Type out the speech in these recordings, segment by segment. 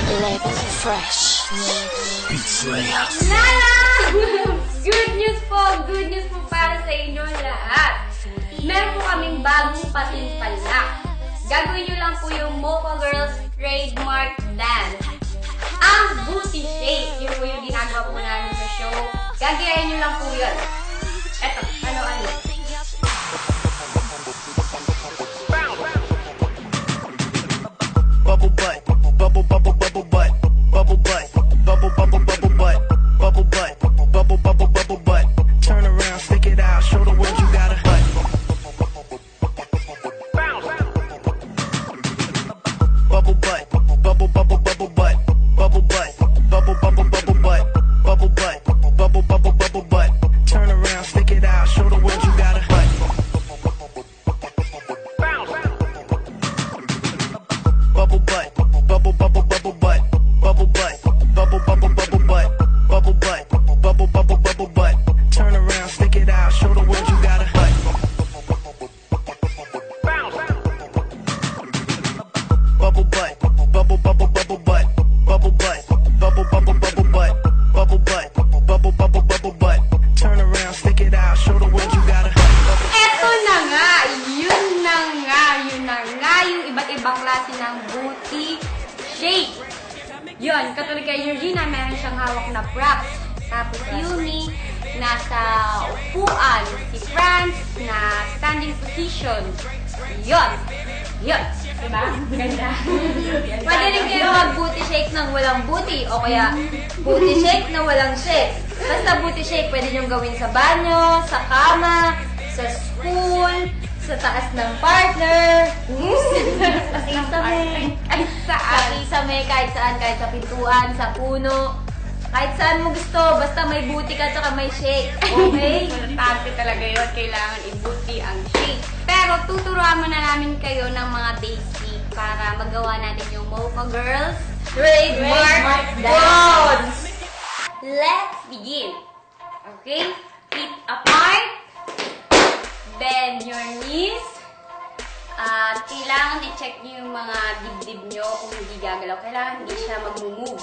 Label fresh. Lala! Good news po para sa inyo lahat. Meron po kaming bagong patimpalak. Gagawin nyo lang po yung Mocha Girls trademark dance. Ang booty shake. Yun po yung ginagawa po namin sa show. Gagayahin nyo lang po yun. Eto, ano. Bubble butt, bubble bubble bubble butt, bubble butt, bubble bubble bubble butt, bubble butt, bubble bubble bubble butt. Turn around, stick it out, show the world you got a butt. Bubble butt, bubble bubble bubble butt, bubble butt, bubble bubble bubble butt, bubble butt, bubble bubble bubble butt. Turn around, stick it out, show the world you got a butt. Bubble butt, bubble bubble bubble butt, bubble butt, bubble bubble bubble butt, bubble butt, bubble bubble bubble butt. Turn around, stick it out, show the world you got a butt. Bubble butt, bubble bubble bubble butt, bubble butt, bubble bubble bubble butt, bubble butt, bubble bubble bubble butt. Turn around, stick it out, show the world you got a butt. Eto na nga, yun na nga, yung iba't ibang klase ng booty shake. Yun, katulad kay Georgina, meron siyang hawak na props. Tapos si Yumi, nasa upuan. Si France, na standing position. Yun. Diba? Ganda. Pwede rin kayo mag-booty shake ng walang booty. O kaya, booty shake na walang shake. Basta booty shake, pwede nyo gawin sa banyo, sa kama, sa school, sa taas ng partner, sa kisame, kahit saan, kahit sa pintuan, sa puno, kahit saan mo gusto, basta may booty ka at may shake. Okay? Importante talaga yun. Kailangan i-booty ang shake. Pero tuturuan muna namin kayo ng mga basic para magawa natin yung Mocha Girls trademark dance. Let's begin. Okay? Feet apart. Bend your knees. Kailangan i-check nyo yung mga dibdib nyo kung hindi gagalaw. Kailangan hindi siya mag-move.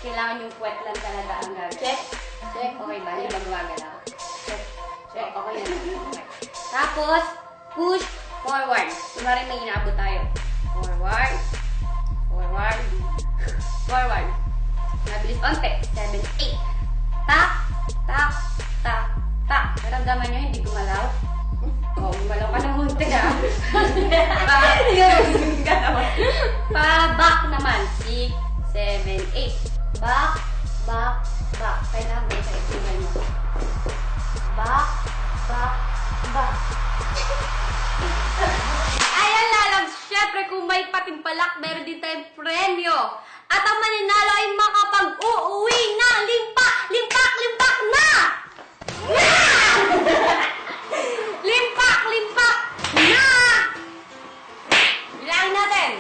Kailangan yung puwet lang talaga ang gagalaw. Check. Okay ba? Hindi ba gumagalaw? Check. Okay na. Okay. Tapos, push forward. Kumari may inaabot tayo. Forward. Nabilis onte. 7, 8. Tak. Naramdaman nyo, hindi gumalaw? Gumalaw ka ng munti ha. Pa-back naman. 6, 7, 8. Back. Kailangan mo sa itugan nyo. Back. Ayan lalabs, syempre kung may patimpalak, meron din tayong premyo. At ang maninalo ay makapag-uuwi ng limpak na! Limpak na! Bilangin natin.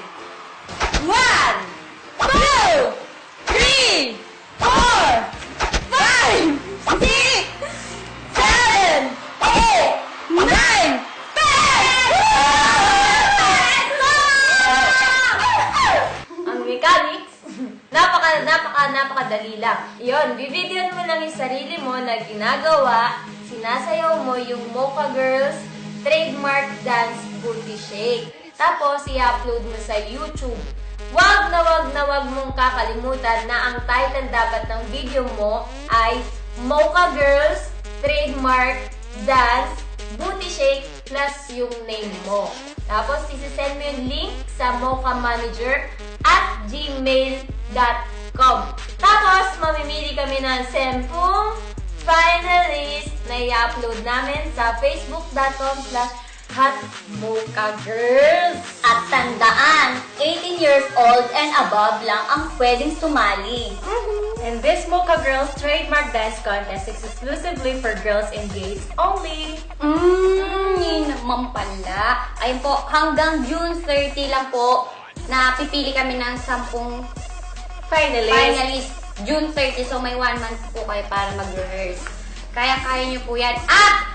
1, 2, 3, 4, 5, 6, 7, 8, 9, 10! Ang mechanics, napakadali lang. Yun, bibidyoan mo lang yung sarili mo na ginagawa, sinasayaw mo yung Mocha Girls trademark dance booty shake. Tapos, i-upload mo sa YouTube. Wag mong kakalimutan na ang title dapat ng video mo ay Mocha Girls trademark dance booty shake plus yung name mo. Tapos, isi-send mo yung link sa mochamanager@gmail.com. Tapos, mamimili kami ng 10 finalist na i-upload namin sa facebook.com/hotmochagirls. At tandaan, 18 years old and above lang ang pwedeng sumali. And this Mocha Girls trademark dance contest is exclusively for girls engaged only. Yun naman pala. Ayun po, hanggang June 30 lang po, napipili kami ng 10 finalist. June 30, so may 1 month po kayo para mag-rehearse. Kaya-kaya nyo po yan. At,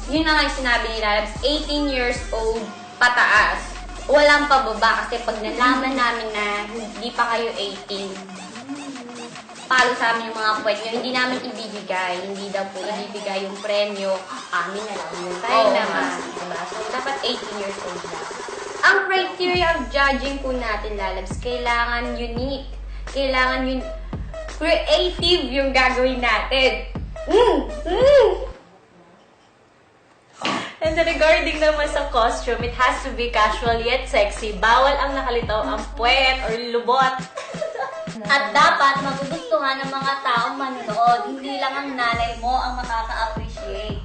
yun na nga yung sinabi ni Lalabs, 18 years old pataas. walang pababa kasi pag nalaman namin na hindi pa kayo 18, palo sa amin yung mga puwet nyo, hindi namin ibibigay. Hindi daw po ibibigay yung premyo. Amin na lang yun. Tayo naman. Diba? So, dapat 18 years old lang. Ang criteria of judging po natin, lalabs, kailangan unique. Kailangan yun creative yung gagawin natin. And regarding naman sa costume, it has to be casual yet sexy. Bawal ang nakalitaw ang puwet or lubot. At dapat magugustuhan ng mga taong manood. Hindi lang ang nanay mo ang makaka-appreciate.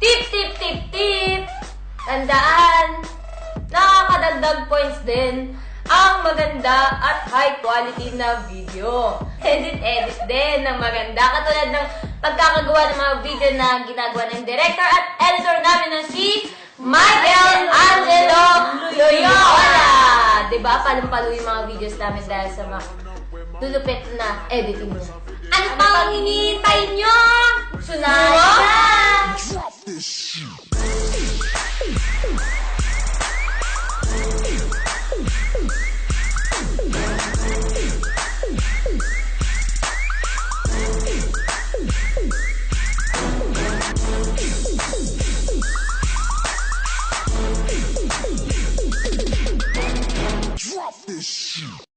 Tip, tip, tip, tip! Tandaan, nakakadagdag points din ang maganda at high quality na video. Edit din ng maganda. Katulad ng pagkakagawa ng mga video na ginagawa ng director at editor namin na si Michael Angelo Loyola. Diba? Palumpalo yung mga videos namin dahil sa mga lulupit na editing niya. Ano pang hinihintay nyo? Sunay na! Drop this shit. Drop this shit.